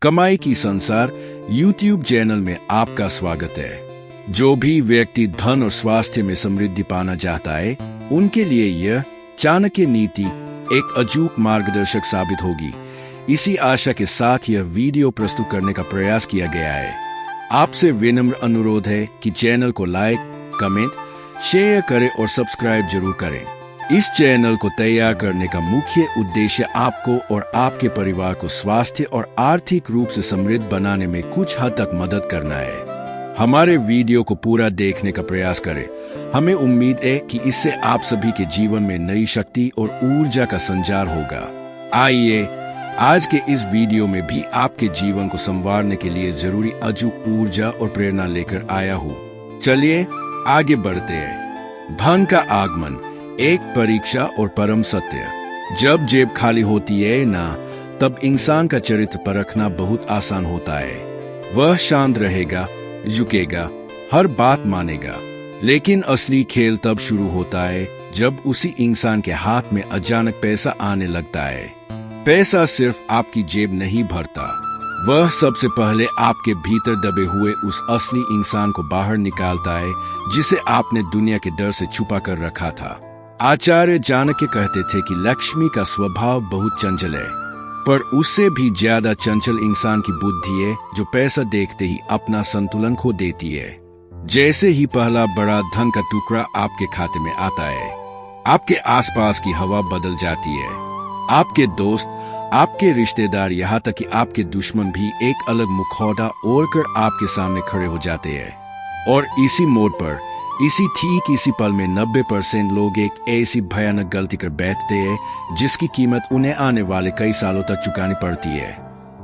कमाई की संसार YouTube चैनल में आपका स्वागत है। जो भी व्यक्ति धन और स्वास्थ्य में समृद्धि पाना चाहता है, उनके लिए यह चाणक्य नीति एक अचूक मार्गदर्शक साबित होगी। इसी आशा के साथ यह वीडियो प्रस्तुत करने का प्रयास किया गया है। आपसे विनम्र अनुरोध है कि चैनल को लाइक, कमेंट, शेयर करें और सब्सक्राइब जरूर करें। इस चैनल को तैयार करने का मुख्य उद्देश्य आपको और आपके परिवार को स्वास्थ्य और आर्थिक रूप से समृद्ध बनाने में कुछ हद तक मदद करना है। हमारे वीडियो को पूरा देखने का प्रयास करें। हमें उम्मीद है कि इससे आप सभी के जीवन में नई शक्ति और ऊर्जा का संचार होगा। आइए आज के इस वीडियो में भी आपके जीवन को संवारने के लिए जरूरी अचूक ऊर्जा और प्रेरणा लेकर आया हूँ। चलिए आगे बढ़ते हैं। धन का आगमन एक परीक्षा और परम सत्य। जब जेब खाली होती है ना, तब इंसान का चरित्र परखना बहुत आसान होता है। वह शांत रहेगा, झुकेगा, हर बात मानेगा। लेकिन असली खेल तब शुरू होता है जब उसी इंसान के हाथ में अचानक पैसा आने लगता है। पैसा सिर्फ आपकी जेब नहीं भरता, वह सबसे पहले आपके भीतर दबे हुए उस असली इंसान को बाहर निकालता है जिसे आपने दुनिया के डर से छुपा कर रखा था। आचार्य चाणक्य कहते थे कि लक्ष्मी का स्वभाव बहुत चंचल है, पर उससे भी ज्यादा चंचल इंसान की बुद्धि है जो पैसा देखते ही अपना संतुलन खो देती है। जैसे ही पहला बड़ा धन का टुकड़ा आपके खाते में आता है, आपके आसपास की हवा बदल जाती है। आपके दोस्त, आपके रिश्तेदार, यहाँ तक कि आपके दुश्मन भी एक अलग मुखौटा ओढ़कर आपके सामने खड़े हो जाते हैं। और इसी मोड़ पर इसी पल में 90% लोग एक ऐसी भयानक गलती कर बैठते हैं जिसकी कीमत उन्हें आने वाले कई सालों तक चुकानी पड़ती है।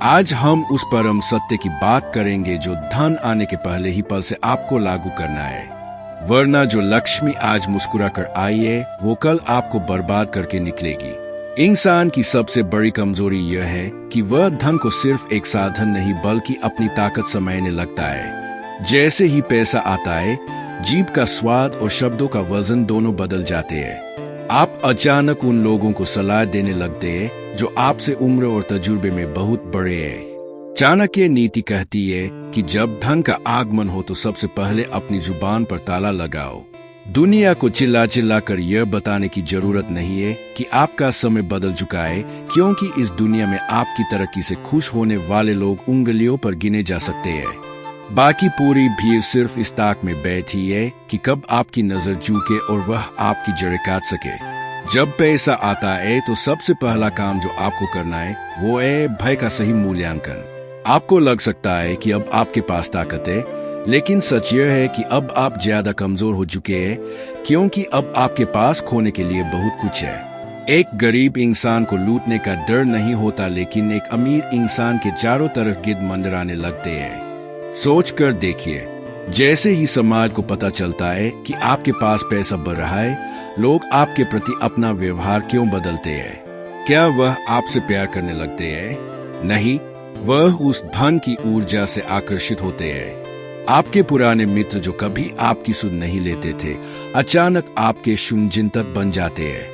आज हम उस परम सत्य की बात करेंगे जो धन आने के पहले ही पल से आपको लागू करना है। वरना जो लक्ष्मी आज मुस्कुरा कर आई है, वो कल आपको बर्बाद करके निकलेगी। इंसान की सबसे बड़ी कमजोरी यह है कि वह धन को सिर्फ एक साधन नहीं बल्कि अपनी ताकत समझने लगता है। जैसे ही पैसा आता है, जीभ का स्वाद और शब्दों का वजन दोनों बदल जाते हैं। आप अचानक उन लोगों को सलाह देने लगते हैं जो आपसे उम्र और तजुर्बे में बहुत बड़े हैं। चाणक्य नीति कहती है कि जब धन का आगमन हो तो सबसे पहले अपनी जुबान पर ताला लगाओ। दुनिया को चिल्ला चिल्ला कर यह बताने की जरूरत नहीं है कि आपका समय बदल चुका है, क्योंकि इस दुनिया में आपकी तरक्की से खुश होने वाले लोग उंगलियों पर गिने जा सकते हैं। बाकी पूरी भीड़ सिर्फ इस ताक में बैठी है कि कब आपकी नजर झुके और वह आपकी जड़ें काट सके। जब पैसा आता है तो सबसे पहला काम जो आपको करना है वो है भय का सही मूल्यांकन। आपको लग सकता है कि अब आपके पास ताकत है, लेकिन सच यह है कि अब आप ज्यादा कमजोर हो चुके हैं, क्योंकि अब आपके पास खोने के लिए बहुत कुछ है। एक गरीब इंसान को लूटने का डर नहीं होता, लेकिन एक अमीर इंसान के चारों तरफ गिद्ध मंडराने लगते हैं। सोच कर देखिए, जैसे ही समाज को पता चलता है कि आपके पास पैसा बढ़ रहा है, लोग आपके प्रति अपना व्यवहार क्यों बदलते हैं? क्या वह आपसे प्यार करने लगते हैं? नहीं, वह उस धन की ऊर्जा से आकर्षित होते हैं। आपके पुराने मित्र जो कभी आपकी सुध नहीं लेते थे, अचानक आपके शुभचिंतक बन जाते हैं।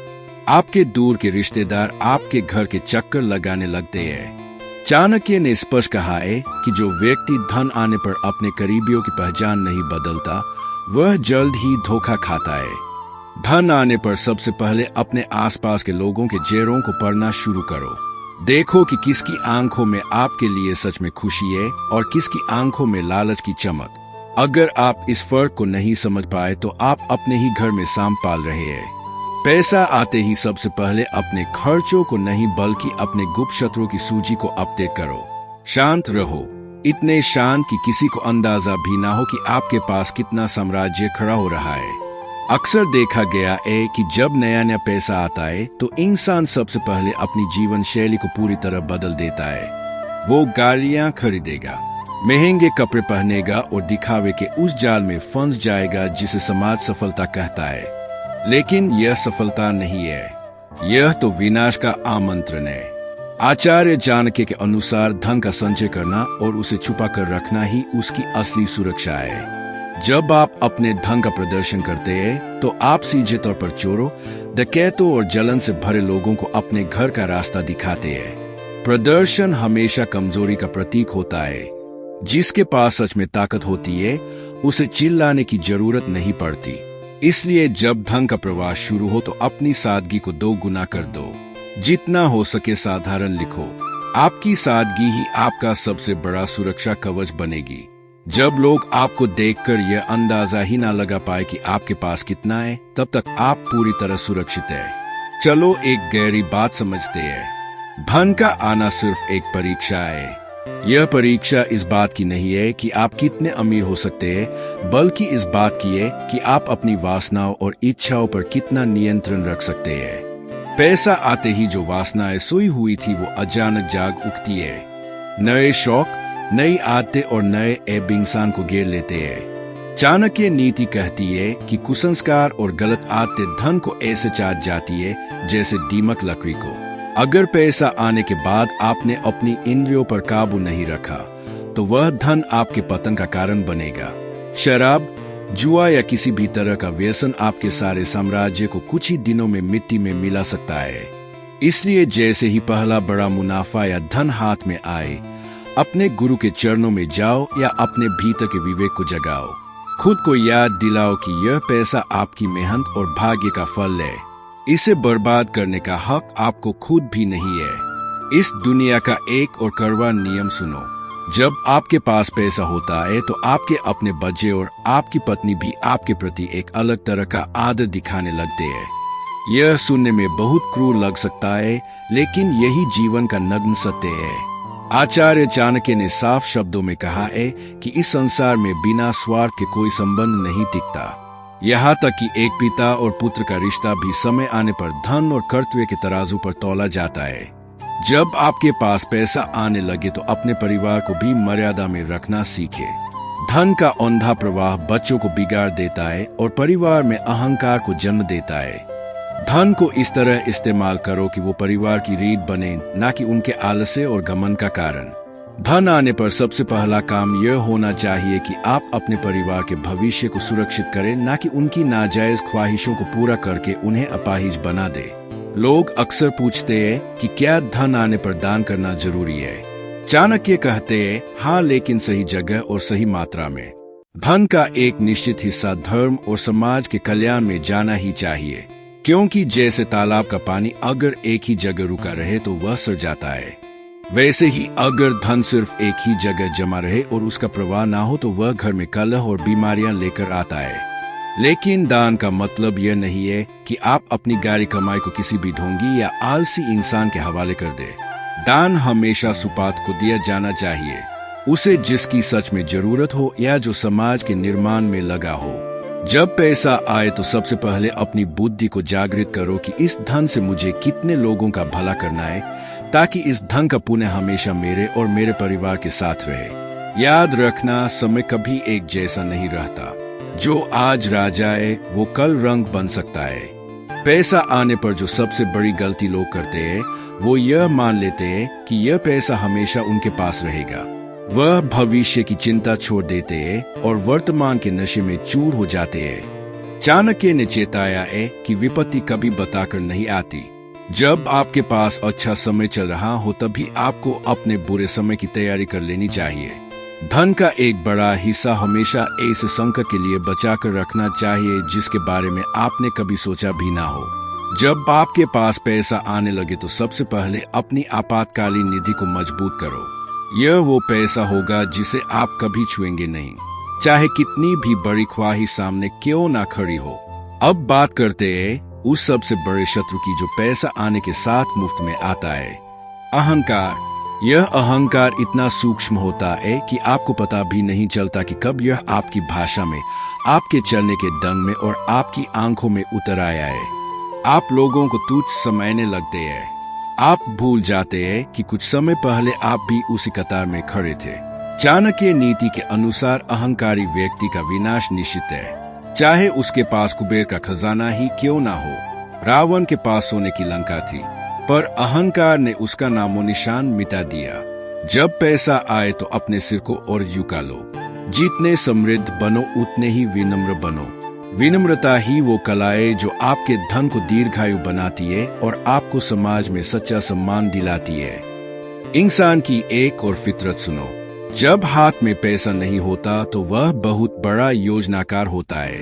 आपके दूर के रिश्तेदार आपके घर के चक्कर लगाने लगते हैं। चाणक्य ने स्पष्ट कहा है कि जो व्यक्ति धन आने पर अपने करीबियों की पहचान नहीं बदलता, वह जल्द ही धोखा खाता है। धन आने पर सबसे पहले अपने आसपास के लोगों के चेहरों को पढ़ना शुरू करो। देखो कि किसकी आंखों में आपके लिए सच में खुशी है और किसकी आंखों में लालच की चमक। अगर आप इस फर्क को नहीं समझ पाए तो आप अपने ही घर में सांप पाल रहे हैं। पैसा आते ही सबसे पहले अपने खर्चों को नहीं बल्कि अपने गुप्त शत्रुओं की सूची को अपडेट करो। शांत रहो, इतने शांत कि किसी को अंदाजा भी ना हो कि आपके पास कितना साम्राज्य खड़ा हो रहा है। अक्सर देखा गया है कि जब नया नया पैसा आता है तो इंसान सबसे पहले अपनी जीवन शैली को पूरी तरह बदल देता है। वो गाड़ियां खरीदेगा, महंगे कपड़े पहनेगा और दिखावे के उस जाल में फंस जाएगा जिसे समाज सफलता कहता है। लेकिन यह सफलता नहीं है, यह तो विनाश का आमंत्रण है। आचार्य चाणक्य के अनुसार धन का संचय करना और उसे छुपा कर रखना ही उसकी असली सुरक्षा है। जब आप अपने धन का प्रदर्शन करते हैं तो आप सीधे तौर पर चोरों, डकैतों और जलन से भरे लोगों को अपने घर का रास्ता दिखाते हैं। प्रदर्शन हमेशा कमजोरी का प्रतीक होता है। जिसके पास सच में ताकत होती है उसे चिल्लाने की जरूरत नहीं पड़ती। इसलिए जब धन का प्रवाह शुरू हो तो अपनी सादगी को 2 गुना कर दो। जितना हो सके साधारण लिखो। आपकी सादगी ही आपका सबसे बड़ा सुरक्षा कवच बनेगी। जब लोग आपको देखकर यह अंदाजा ही ना लगा पाए कि आपके पास कितना है, तब तक आप पूरी तरह सुरक्षित है। चलो एक गहरी बात समझते हैं। धन का आना सिर्फ एक परीक्षा है। यह परीक्षा इस बात की नहीं है कि आप कितने अमीर हो सकते हैं, बल्कि इस बात की है कि आप अपनी वासनाओं और इच्छाओं पर कितना नियंत्रण रख सकते हैं। पैसा आते ही जो वासनाएं सोई हुई थी वो अचानक जाग उठती है। नए शौक, नई आदतें और नए ऐब इंसान को घेर लेते हैं। चाणक्य नीति कहती है कि कुसंस्कार और गलत आदतें धन को ऐसे चाट जाती है जैसे दीमक लकड़ी को। अगर पैसा आने के बाद आपने अपनी इंद्रियों पर काबू नहीं रखा तो वह धन आपके पतन का कारण बनेगा। शराब, जुआ या किसी भी तरह का व्यसन आपके सारे साम्राज्य को कुछ ही दिनों में मिट्टी में मिला सकता है। इसलिए जैसे ही पहला बड़ा मुनाफा या धन हाथ में आए, अपने गुरु के चरणों में जाओ या अपने भीतर के विवेक को जगाओ। खुद को याद दिलाओ कि यह पैसा आपकी मेहनत और भाग्य का फल है। इसे बर्बाद करने का हक आपको खुद भी नहीं है। इस दुनिया का एक और कड़वा नियम सुनो। जब आपके पास पैसा होता है तो आपके अपने बच्चे और आपकी पत्नी भी आपके प्रति एक अलग तरह का आदर दिखाने लगते हैं। यह सुनने में बहुत क्रूर लग सकता है, लेकिन यही जीवन का नग्न सत्य है। आचार्य चाणक्य ने साफ शब्दों में कहा है कि इस संसार में बिना स्वार्थ के कोई संबंध नहीं टिकता। यहाँ तक कि एक पिता और पुत्र का रिश्ता भी समय आने पर धन और कर्तव्य के तराजू पर तौला जाता है। जब आपके पास पैसा आने लगे तो अपने परिवार को भी मर्यादा में रखना सीखे। धन का अंधा प्रवाह बच्चों को बिगाड़ देता है और परिवार में अहंकार को जन्म देता है। धन को इस तरह इस्तेमाल करो कि वो परिवार की रीढ़ बने, ना कि उनके आलस्य और घमंड का कारण। धन आने पर सबसे पहला काम यह होना चाहिए कि आप अपने परिवार के भविष्य को सुरक्षित करें, ना कि उनकी नाजायज ख्वाहिशों को पूरा करके उन्हें अपाहिज बना दे। लोग अक्सर पूछते हैं कि क्या धन आने पर दान करना जरूरी है। चाणक्य कहते हैं, हाँ, लेकिन सही जगह और सही मात्रा में। धन का एक निश्चित हिस्सा धर्म और समाज के कल्याण में जाना ही चाहिए, क्योंकि जैसे तालाब का पानी अगर एक ही जगह रुका रहे तो वह सड़ जाता है, वैसे ही अगर धन सिर्फ एक ही जगह जमा रहे और उसका प्रवाह ना हो तो वह घर में कलह और बीमारियां लेकर आता है। लेकिन दान का मतलब यह नहीं है कि आप अपनी गारी कमाई को किसी भी ढोंगी या आलसी इंसान के हवाले कर दे। दान हमेशा सुपात्र को दिया जाना चाहिए, उसे जिसकी सच में जरूरत हो या जो समाज के निर्माण में लगा हो। जब पैसा आए तो सबसे पहले अपनी बुद्धि को जागृत करो कि इस धन से मुझे कितने लोगों का भला करना है, ताकि इस धन का पुण्य हमेशा मेरे और मेरे परिवार के साथ रहे। याद रखना, समय कभी एक जैसा नहीं रहता। जो आज राजा है वो कल रंग बन सकता है। पैसा आने पर जो सबसे बड़ी गलती लोग करते हैं वो यह मान लेते हैं कि यह पैसा हमेशा उनके पास रहेगा। वह भविष्य की चिंता छोड़ देते हैं और वर्तमान के नशे में चूर हो जाते हैं। चाणक्य ने चेताया है कि विपत्ति कभी बताकर नहीं आती। जब आपके पास अच्छा समय चल रहा हो तभी आपको अपने बुरे समय की तैयारी कर लेनी चाहिए। धन का एक बड़ा हिस्सा हमेशा ऐसे संकट के लिए बचा कर रखना चाहिए जिसके बारे में आपने कभी सोचा भी ना हो। जब आपके पास पैसा आने लगे तो सबसे पहले अपनी आपातकालीन निधि को मजबूत करो। यह वो पैसा होगा जिसे आप कभी छुएंगे नहीं, चाहे कितनी भी बड़ी ख्वाहिश सामने क्यों ना खड़ी हो। अब बात करते हैं उस सबसे बड़े शत्रु की जो पैसा आने के साथ मुफ्त में आता है, अहंकार। यह अहंकार इतना सूक्ष्म होता है कि आपको पता भी नहीं चलता कि कब यह आपकी भाषा में, आपके चलने के ढंग में और आपकी आंखों में उतर आया है। आप लोगों को तुच्छ समझने लगते हैं। आप भूल जाते हैं कि कुछ समय पहले आप भी उसी कतार में खड़े थे। चाणक्य नीति के अनुसार अहंकारी व्यक्ति का विनाश निश्चित है, चाहे उसके पास कुबेर का खजाना ही क्यों ना हो। रावण के पास सोने की लंका थी, पर अहंकार ने उसका नामो निशान मिटा दिया। जब पैसा आए तो अपने सिर को और झुका लो। जितने समृद्ध बनो उतने ही विनम्र बनो। विनम्रता ही वो कला है जो आपके धन को दीर्घायु बनाती है और आपको समाज में सच्चा सम्मान दिलाती है। इंसान की एक और फितरत सुनो। जब हाथ में पैसा नहीं होता तो वह बहुत बड़ा योजनाकार होता है।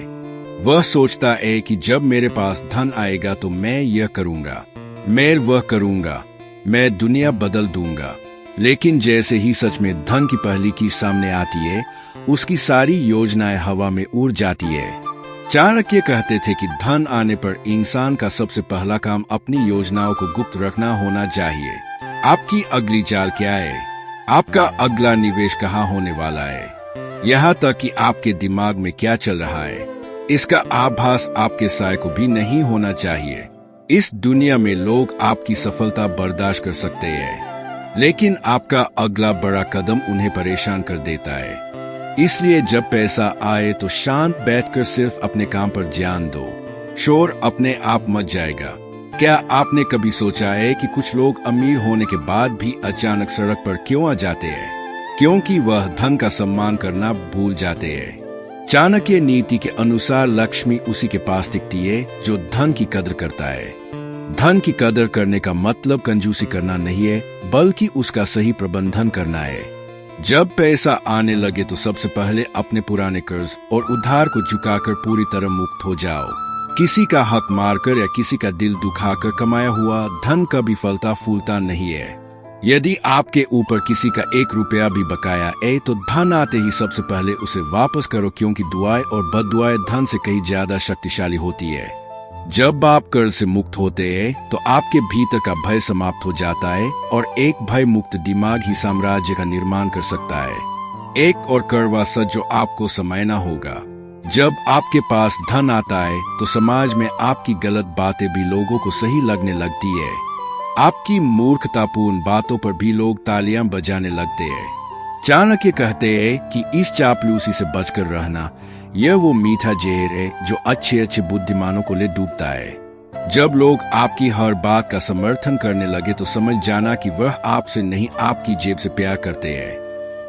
वह सोचता है कि जब मेरे पास धन आएगा तो मैं यह करूंगा, मैं वह करूंगा, मैं दुनिया बदल दूंगा। लेकिन जैसे ही सच में धन की पहली की सामने आती है, उसकी सारी योजनाएं हवा में उड़ जाती है। चाणक्य कहते थे कि धन आने पर इंसान का सबसे पहला काम अपनी योजनाओं को गुप्त रखना होना चाहिए। आपकी अगली चाल क्या है? आपका अगला निवेश कहाँ होने वाला है? यहाँ तक कि आपके दिमाग में क्या चल रहा है, इसका आभास आपके साय को भी नहीं होना चाहिए। इस दुनिया में लोग आपकी सफलता बर्दाश्त कर सकते हैं, लेकिन आपका अगला बड़ा कदम उन्हें परेशान कर देता है। इसलिए जब पैसा आए तो शांत बैठकर सिर्फ अपने काम पर ध्यान दो। शोर अपने आप मच जाएगा। क्या आपने कभी सोचा है कि कुछ लोग अमीर होने के बाद भी अचानक सड़क पर क्यों आ जाते हैं? क्योंकि वह धन का सम्मान करना भूल जाते हैं। चाणक्य नीति के अनुसार लक्ष्मी उसी के पास दिखती है जो धन की कदर करता है। धन की कदर करने का मतलब कंजूसी करना नहीं है, बल्कि उसका सही प्रबंधन करना है। जब पैसा आने लगे तो सबसे पहले अपने पुराने कर्ज और उधार को झुकाकर पूरी तरह मुक्त हो जाओ। किसी का हक मारकर या किसी का दिल दुखाकर कमाया हुआ धन कभी फलता फूलता नहीं है। यदि आपके ऊपर किसी का 1 रुपया भी बकाया है तो धन आते ही सबसे पहले उसे वापस करो, क्योंकि दुआएं और बददुआएं धन से कहीं ज्यादा शक्तिशाली होती है। जब आप कर्ज से मुक्त होते हैं तो आपके भीतर का भय समाप्त हो जाता है, और एक भय मुक्त दिमाग ही साम्राज्य का निर्माण कर सकता है। एक और कड़वा सच जो आपको समझना होगा, जब आपके पास धन आता है तो समाज में आपकी गलत बातें भी लोगों को सही लगने लगती है। आपकी मूर्खतापूर्ण बातों पर भी लोग तालियां बजाने लगते हैं। चाणक्य कहते हैं कि इस चापलूसी से बचकर रहना, यह वो मीठा जहर है जो अच्छे बुद्धिमानों को ले डूबता है। जब लोग आपकी हर बात का समर्थन करने लगे तो समझ जाना कि वह आपसे नहीं, आपकी जेब से प्यार करते हैं।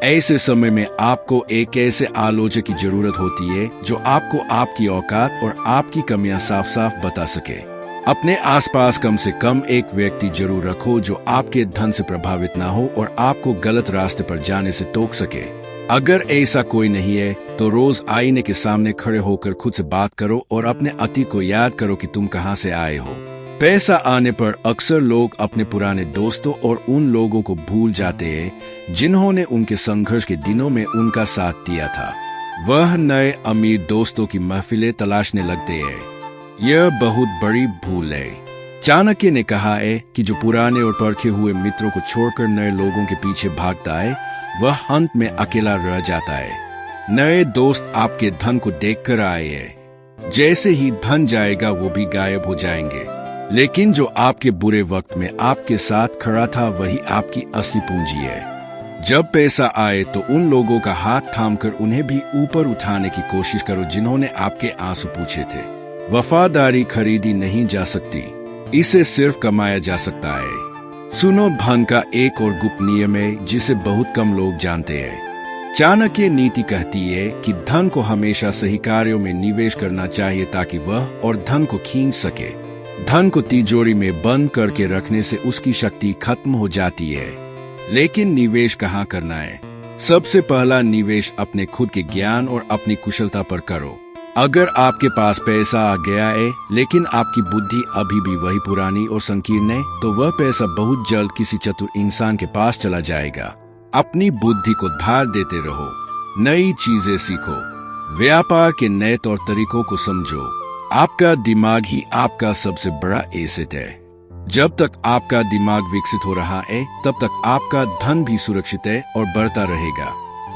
ऐसे समय में आपको एक ऐसे आलोचक की जरूरत होती है जो आपको आपकी औकात और आपकी कमियां साफ साफ बता सके। अपने आसपास कम से कम एक व्यक्ति जरूर रखो जो आपके धन से प्रभावित ना हो और आपको गलत रास्ते पर जाने से टोक सके। अगर ऐसा कोई नहीं है तो रोज आईने के सामने खड़े होकर खुद से बात करो और अपने अतीत को याद करो कि तुम कहां से आए हो। पैसा आने पर अक्सर लोग अपने पुराने दोस्तों और उन लोगों को भूल जाते हैं जिन्होंने उनके संघर्ष के दिनों में उनका साथ दिया था। वह नए अमीर दोस्तों की महफिलें तलाशने लगते हैं। यह बहुत बड़ी भूल है। चाणक्य ने कहा है कि जो पुराने और परखे हुए मित्रों को छोड़कर नए लोगों के पीछे भागता है वह अंत में अकेला रह जाता है। नए दोस्त आपके धन को देखकर आए हैं, जैसे ही धन जाएगा वो भी गायब हो जाएंगे। लेकिन जो आपके बुरे वक्त में आपके साथ खड़ा था वही आपकी असली पूंजी है। जब पैसा आए तो उन लोगों का हाथ थामकर उन्हें भी ऊपर उठाने की कोशिश करो जिन्होंने आपके आंसू पूछे थे। वफादारी खरीदी नहीं जा सकती, इसे सिर्फ कमाया जा सकता है। सुनो, धन का एक और गुप्त नियम है जिसे बहुत कम लोग जानते हैं। चाणक्य नीति कहती है कि धन को हमेशा सही कार्यों में निवेश करना चाहिए ताकि वह और धन को खींच सके। धन को तिजोरी में बंद करके रखने से उसकी शक्ति खत्म हो जाती है। लेकिन निवेश कहाँ करना है? सबसे पहला निवेश अपने खुद के ज्ञान और अपनी कुशलता पर करो। अगर आपके पास पैसा आ गया है लेकिन आपकी बुद्धि अभी भी वही पुरानी और संकीर्ण है तो वह पैसा बहुत जल्द किसी चतुर इंसान के पास चला जाएगा। अपनी बुद्धि को धार देते रहो, नई चीजें सीखो, व्यापार के नए तौर तरीकों को समझो। आपका दिमाग ही आपका सबसे बड़ा एसेट है। जब तक आपका दिमाग विकसित हो रहा है तब तक आपका धन भी सुरक्षित है और बढ़ता रहेगा।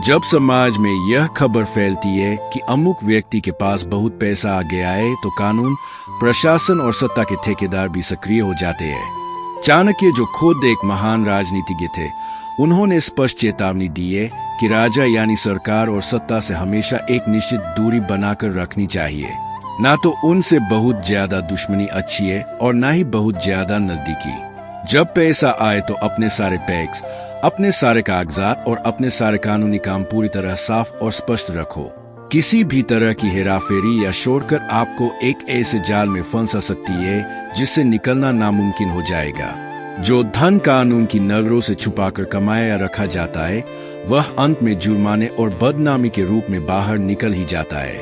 जब समाज में यह खबर फैलती है कि अमुक व्यक्ति के पास बहुत पैसा आ गया है तो कानून, प्रशासन और सत्ता के ठेकेदार भी सक्रिय हो जाते हैं। चाणक्य, जो खुद एक महान राजनीतिज्ञ थे, उन्होंने स्पष्ट चेतावनी दी है कि राजा यानी सरकार और सत्ता से हमेशा एक निश्चित दूरी बनाकर रखनी चाहिए। ना तो उनसे बहुत ज्यादा दुश्मनी अच्छी है और ना ही बहुत ज्यादा नजदीकी। जब पैसा आए तो अपने सारे टैक्स, अपने सारे कागजात और अपने सारे कानूनी काम पूरी तरह साफ और स्पष्ट रखो। किसी भी तरह की हेराफेरी या शॉर्टकट आपको एक ऐसे जाल में फंसा सकती है जिससे निकलना नामुमकिन हो जाएगा। जो धन कानून की नजरों से छुपाकर कमाया रखा जाता है, वह अंत में जुर्माने और बदनामी के रूप में बाहर निकल ही जाता है।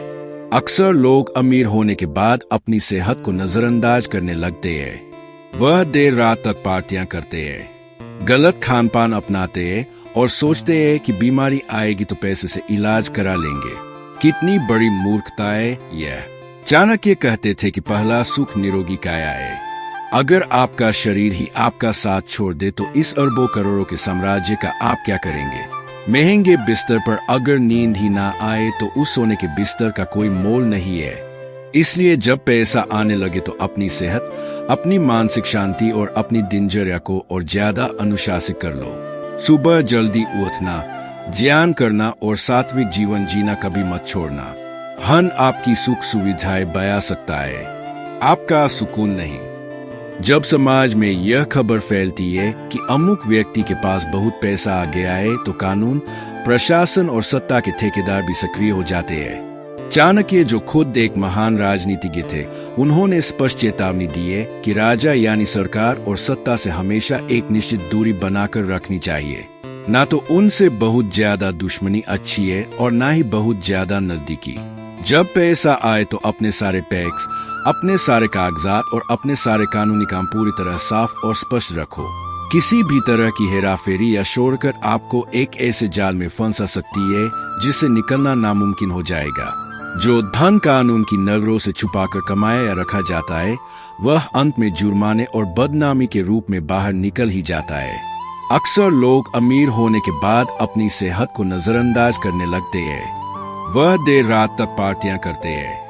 अक्सर लोग अमीर होने के बाद अपनी सेहत को नजरअंदाज करने लगते हैं। वह देर रात तक पार्टियां करते हैं, गलत खान पान अपनाते हैं और सोचते हैं कि बीमारी आएगी तो पैसे से इलाज करा लेंगे। कितनी बड़ी मूर्खता है यह। चाणक्य कहते थे कि पहला सुख निरोगी काया है। अगर आपका शरीर ही आपका साथ छोड़ दे तो इस अरबों करोड़ों के साम्राज्य का आप क्या करेंगे? महंगे बिस्तर पर अगर नींद ही ना आए तो उस सोने के बिस्तर का कोई मोल नहीं है। इसलिए जब पैसा आने लगे तो अपनी सेहत, अपनी मानसिक शांति और अपनी दिनचर्या को और ज्यादा अनुशासित कर लो। सुबह जल्दी उठना, ध्यान करना और सात्विक जीवन जीना कभी मत छोड़ना। धन आपकी सुख सुविधाएं बढ़ा सकता है, आपका सुकून नहीं। जब समाज में यह खबर फैलती है कि अमुक व्यक्ति के पास बहुत पैसा आ गया है तो कानून, प्रशासन और सत्ता के ठेकेदार भी सक्रिय हो जाते हैं। चाणक्य, जो खुद एक महान राजनीतिज्ञ थे, उन्होंने स्पष्ट चेतावनी दी है कि राजा यानी सरकार और सत्ता से हमेशा एक निश्चित दूरी बनाकर रखनी चाहिए। ना तो उनसे बहुत ज्यादा दुश्मनी अच्छी है और ना ही बहुत ज्यादा नजदीकी। जब पैसा आए तो अपने सारे टैक्स, अपने सारे कागजात और अपने सारे कानूनी काम पूरी तरह साफ और स्पष्ट रखो। किसी भी तरह की हेराफेरी या शोरकर आपको एक ऐसे जाल में फंसा सकती है जिससे निकलना नामुमकिन हो जाएगा। जो धन कानून की नजरों से छुपाकर कमाया या रखा जाता है, वह अंत में जुर्माने और बदनामी के रूप में बाहर निकल ही जाता है। अक्सर लोग अमीर होने के बाद अपनी सेहत को नजरअंदाज करने लगते हैं। वह देर रात तक पार्टियां करते हैं,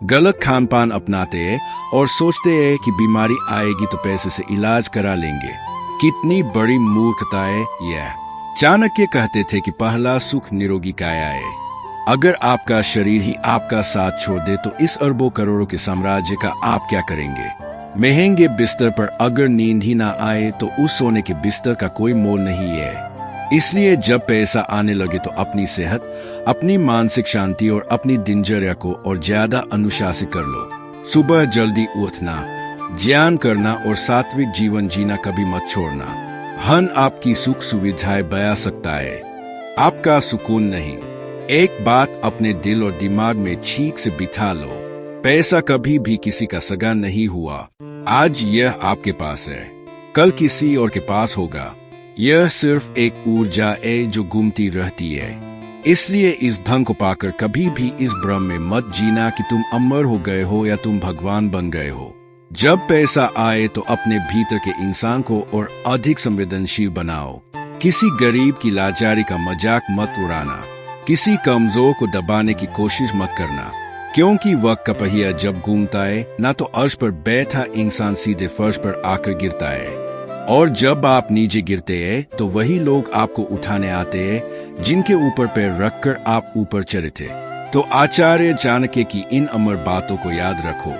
गलत खान पान अपनाते हैं और सोचते हैं कि बीमारी आएगी तो पैसे से इलाज करा लेंगे। कितनी बड़ी मूर्खता है यह। चाणक्य कहते थे कि पहला सुख निरोगी काया है। अगर आपका शरीर ही आपका साथ छोड़ दे तो इस अरबों करोड़ों के साम्राज्य का आप क्या करेंगे? महंगे बिस्तर पर अगर नींद ही ना आए तो उस सोने के बिस्तर का कोई मोल नहीं है। इसलिए जब पैसा आने लगे तो अपनी सेहत, अपनी मानसिक शांति और अपनी दिनचर्या को और ज्यादा अनुशासित कर लो। सुबह जल्दी उठना, ध्यान करना और सात्विक जीवन जीना कभी मत छोड़ना। धन आपकी सुख सुविधाएं बढ़ा सकता है, आपका सुकून नहीं। एक बात अपने दिल और दिमाग में ठीक से बिठा लो, पैसा कभी भी किसी का सगा नहीं हुआ। आज यह आपके पास है, कल किसी और के पास होगा। यह सिर्फ एक ऊर्जा है जो घूमती रहती है। इसलिए इस धन को पाकर कभी भी इस भ्रम में मत जीना कि तुम अमर हो गए हो या तुम भगवान बन गए हो। जब पैसा आए तो अपने भीतर के इंसान को और अधिक संवेदनशील बनाओ। किसी गरीब की लाचारी का मजाक मत उड़ाना, किसी कमजोर को दबाने की कोशिश मत करना, क्योंकि वक्त का पहिया जब घूमता है ना तो अर्श पर बैठा इंसान सीधे फर्श पर आकर गिरता है, और जब आप नीचे गिरते हैं तो वही लोग आपको उठाने आते हैं जिनके ऊपर पैर रखकर आप ऊपर चढ़े थे। तो आचार्य चाणक्य की इन अमर बातों को याद रखो।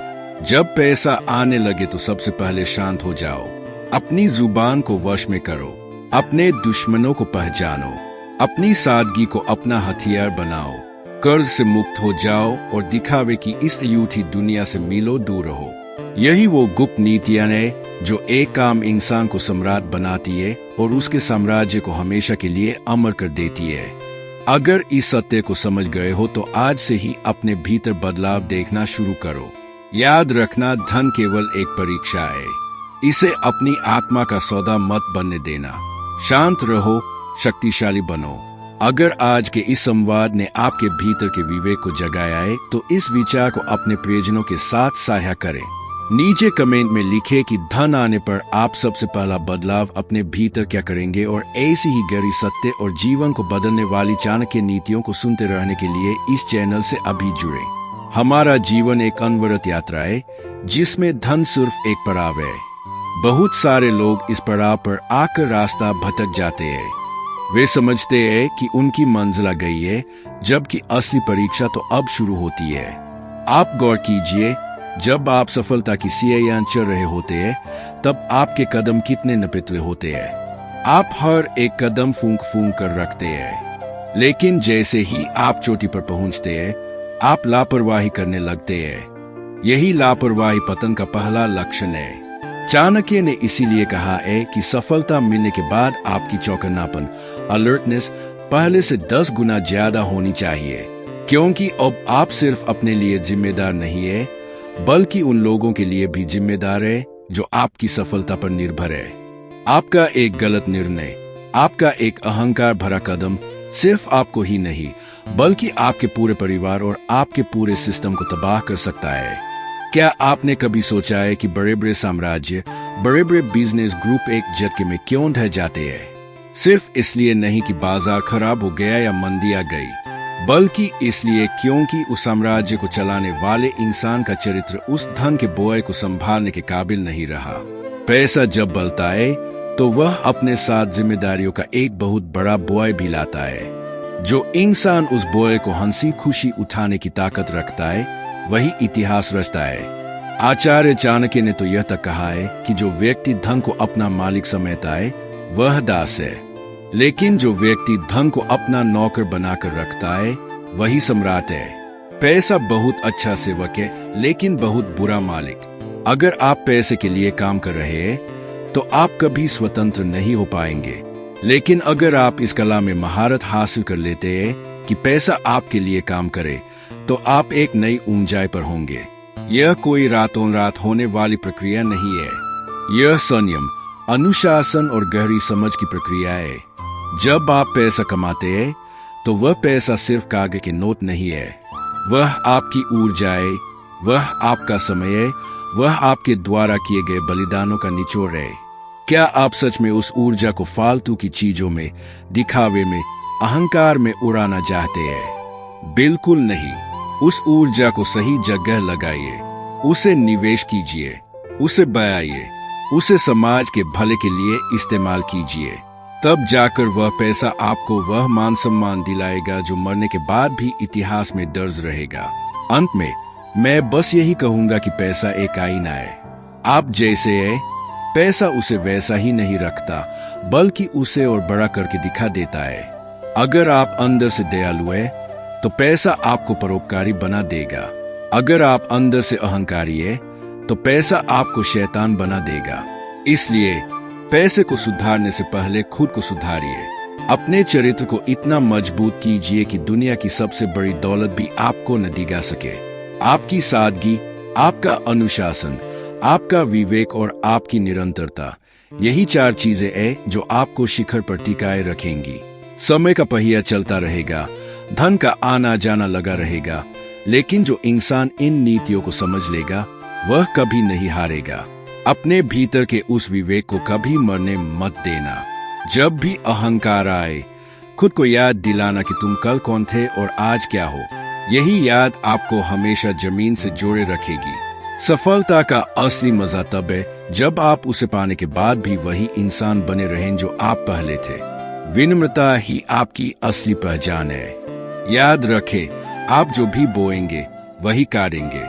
जब पैसा आने लगे तो सबसे पहले शांत हो जाओ, अपनी जुबान को वश में करो, अपने दुश्मनों को पहचानो, अपनी सादगी को अपना हथियार बनाओ, कर्ज से मुक्त हो जाओ और दिखावे की इस अयूठी दुनिया से मीलों दूर रहो। यही वो गुप्त नीतियां हैं जो एक काम इंसान को सम्राट बनाती है और उसके साम्राज्य को हमेशा के लिए अमर कर देती है। अगर इस सत्य को समझ गए हो तो आज से ही अपने भीतर बदलाव देखना शुरू करो। याद रखना, धन केवल एक परीक्षा है, इसे अपनी आत्मा का सौदा मत बनने देना। शांत रहो, शक्तिशाली बनो। अगर आज के इस संवाद ने आपके भीतर के विवेक को जगाया है तो इस विचार को अपने प्रियजनों के साथ साझा करें। नीचे कमेंट में लिखें कि धन आने पर आप सबसे पहला बदलाव अपने भीतर क्या करेंगे, और ऐसी ही गहरी सत्य और जीवन को बदलने वाली चाणक्य नीतियों को सुनते रहने के लिए इस चैनल से अभी जुड़ें। हमारा जीवन एक अनवरत यात्रा है जिसमें धन सिर्फ एक पड़ाव है। बहुत सारे लोग इस पड़ाव पर आकर रास्ता भटक जाते हैं। वे समझते हैं कि उनकी मंजिल आ गई है, जबकि असली परीक्षा तो अब शुरू होती है। आप गौर कीजिए, जब आप सफलता की सीढ़ियां चढ़ रहे होते हैं तब आपके कदम कितने नपीले होते हैं। आप हर एक कदम फूंक फूंक कर रखते हैं, लेकिन जैसे ही आप चोटी पर पहुंचते हैं आप लापरवाही करने लगते हैं। यही लापरवाही पतन का पहला लक्षण है। चाणक्य ने इसीलिए कहा है कि सफलता मिलने के बाद आपकी चौकन्नापन, अलर्टनेस पहले से 10 गुना ज्यादा होनी चाहिए, क्योंकि अब आप सिर्फ अपने लिए जिम्मेदार नहीं है, बल्कि उन लोगों के लिए भी जिम्मेदार है जो आपकी सफलता पर निर्भर है। आपका एक गलत निर्णय, आपका एक अहंकार भरा कदम सिर्फ आपको ही नहीं, बल्कि आपके पूरे परिवार और आपके पूरे सिस्टम को तबाह कर सकता है। क्या आपने कभी सोचा है कि बड़े बड़े साम्राज्य, बड़े बड़े बिजनेस ग्रुप एक झटके में क्यों ढह जाते हैं? सिर्फ इसलिए नहीं कि बाजार खराब हो गया या मंदी आ गई, बल्कि इसलिए क्योंकि उस साम्राज्य को चलाने वाले इंसान का चरित्र उस धन के बोझ को संभालने के काबिल नहीं रहा। पैसा जब बढ़ता है तो वह अपने साथ जिम्मेदारियों का एक बहुत बड़ा बोझ भी लाता है। जो इंसान उस बोझ को हंसी खुशी उठाने की ताकत रखता है, वही इतिहास रचता है। आचार्य चाणक्य ने तो यह तक कहा है कि जो व्यक्ति धन को अपना मालिक समझता है वह दास है, लेकिन जो व्यक्ति धन को अपना नौकर बनाकर रखता है वही सम्राट है। पैसा बहुत अच्छा सेवक है, लेकिन बहुत बुरा मालिक। अगर आप पैसे के लिए काम कर रहे हैं तो आप कभी स्वतंत्र नहीं हो पाएंगे, लेकिन अगर आप इस कला में महारत हासिल कर लेते हैं कि पैसा आपके लिए काम करे, तो आप एक नई ऊंचाई पर होंगे। यह कोई रातों रात होने वाली प्रक्रिया नहीं है। यह संयम, अनुशासन और गहरी समझ की प्रक्रिया है। जब आप पैसा कमाते हैं तो वह पैसा सिर्फ कागज के नोट नहीं है, वह आपकी ऊर्जा है, वह आपका समय है, वह आपके द्वारा किए गए बलिदानों का निचोड़ है। क्या आप सच में उस ऊर्जा को फालतू की चीजों में, दिखावे में, अहंकार में उड़ाना चाहते हैं? बिल्कुल नहीं। उस ऊर्जा को सही जगह लगाइए, उसे निवेश कीजिए, उसे बचाइए, उसे समाज के भले के लिए इस्तेमाल कीजिए। तब जाकर वह पैसा आपको वह मान सम्मान दिलाएगा जो मरने के बाद भी इतिहास में दर्ज रहेगा। अंत में मैं बस यही कहूंगा कि पैसा एक आईना है। आप जैसे है, पैसा उसे वैसा ही नहीं रखता, बल्कि उसे और बड़ा करके दिखा देता है। अगर आप अंदर से दयालु है तो पैसा आपको परोपकारी बना देगा। अगर आप अंदर से अहंकारी है तो पैसा आपको शैतान बना देगा। इसलिए पैसे को सुधारने से पहले खुद को सुधारिए। अपने चरित्र को इतना मजबूत कीजिए कि दुनिया की सबसे बड़ी दौलत भी आपको न दिगा सके। आपकी सादगी, आपका अनुशासन, आपका विवेक और आपकी निरंतरता, यही 4 चीजें हैं जो आपको शिखर पर टिकाए रखेंगी। समय का पहिया चलता रहेगा, धन का आना जाना लगा रहेगा, लेकिन जो इंसान इन नीतियों को समझ लेगा वह कभी नहीं हारेगा। अपने भीतर के उस विवेक को कभी मरने मत देना। जब भी अहंकार आए, खुद को याद दिलाना कि तुम कल कौन थे और आज क्या हो। यही याद आपको हमेशा जमीन से जोड़े रखेगी। सफलता का असली मजा तब है जब आप उसे पाने के बाद भी वही इंसान बने रहें जो आप पहले थे। विनम्रता ही आपकी असली पहचान है। याद रखें, आप जो भी बोएंगे वही काटेंगे।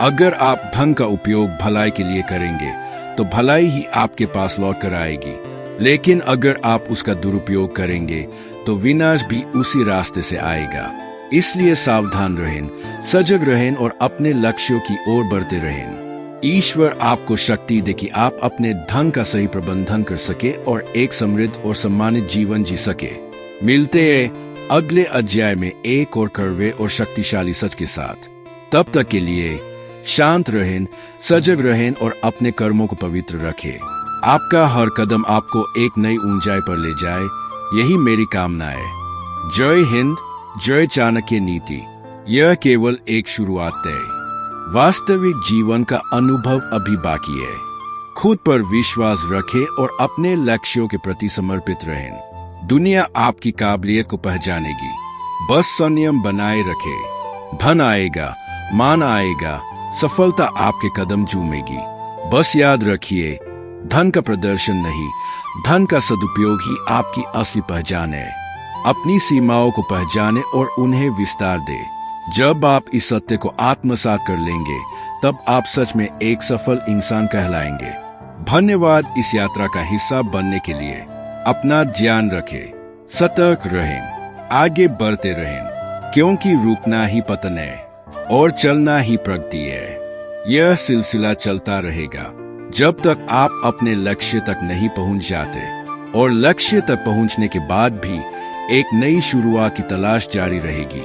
अगर आप धन का उपयोग भलाई के लिए करेंगे तो भलाई ही आपके पास लौट कर आएगी, लेकिन अगर आप उसका दुरुपयोग करेंगे तो विनाश भी उसी रास्ते से आएगा। इसलिए सावधान रहें, सजग रहें और अपने लक्ष्यों की ओर बढ़ते रहें। ईश्वर आपको शक्ति दे कि आप अपने धन का सही प्रबंधन कर सके और एक समृद्ध और सम्मानित जीवन जी सके। मिलते हैं अगले अध्याय में एक और कड़वे और शक्तिशाली सच के साथ। तब तक के लिए शांत रहें, सजग रहें और अपने कर्मों को पवित्र रखें। आपका हर कदम आपको एक नई ऊंचाई पर ले जाए, यही मेरी कामना है। जय हिंद, जय चाणक्य नीति। यह केवल एक शुरुआत है। वास्तविक जीवन का अनुभव अभी बाकी है। खुद पर विश्वास रखें और अपने लक्ष्यों के प्रति समर्पित रहें। दुनिया आपकी काबिलियत को पहचानेगी। बस संयम बनाए रखें। धन आएगा, मान आएगा, सफलता आपके कदम चूमेगी। बस याद रखिए, धन का प्रदर्शन नहीं, धन का सदुपयोग ही आपकी असली पहचान है। अपनी सीमाओं को पहचाने और उन्हें विस्तार दे। जब आप इस सत्य को आत्मसात कर लेंगे, तब आप सच में एक सफल इंसान कहलाएंगे। धन्यवाद इस यात्रा का हिस्सा बनने के लिए। अपना ध्यान रखें, सतर्क रहें, आगे बढ़ते रहें, क्योंकि रुकना ही पतन है और चलना ही प्रगति है। यह सिलसिला चलता रहेगा। जब तक आप अपने लक्ष्य तक नहीं पहुंच जाते और लक्ष्य तक पहुंचने के बाद भी एक नई शुरुआत की तलाश जारी रहेगी।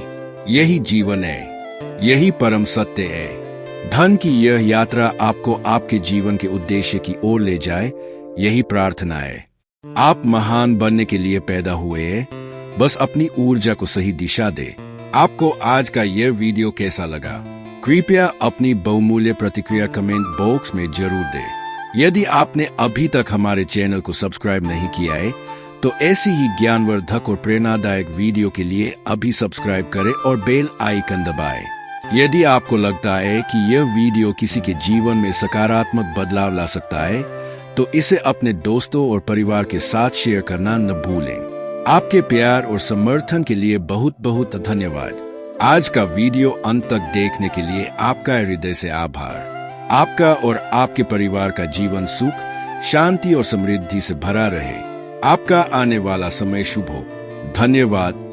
यही जीवन है, यही परम सत्य है। धन की यह यात्रा आपको आपके जीवन के उद्देश्य की ओर ले जाए, यही प्रार्थना है। आप महान बनने के लिए पैदा हुए हैं, बस अपनी ऊर्जा को सही दिशा दे। आपको आज का यह वीडियो कैसा लगा? कृपया अपनी बहुमूल्य प्रतिक्रिया कमेंट बॉक्स में जरूर दें। यदि आपने अभी तक हमारे चैनल को सब्सक्राइब नहीं किया है तो ऐसी ही ज्ञानवर्धक और प्रेरणादायक वीडियो के लिए अभी सब्सक्राइब करें और बेल आइकन दबाएं। यदि आपको लगता है कि यह वीडियो किसी के जीवन में सकारात्मक बदलाव ला सकता है तो इसे अपने दोस्तों और परिवार के साथ शेयर करना न भूलें। आपके प्यार और समर्थन के लिए बहुत बहुत धन्यवाद। आज का वीडियो अंत तक देखने के लिए आपका हृदय से आभार। आपका और आपके परिवार का जीवन सुख, शांति और समृद्धि से भरा रहे। आपका आने वाला समय शुभ हो। धन्यवाद।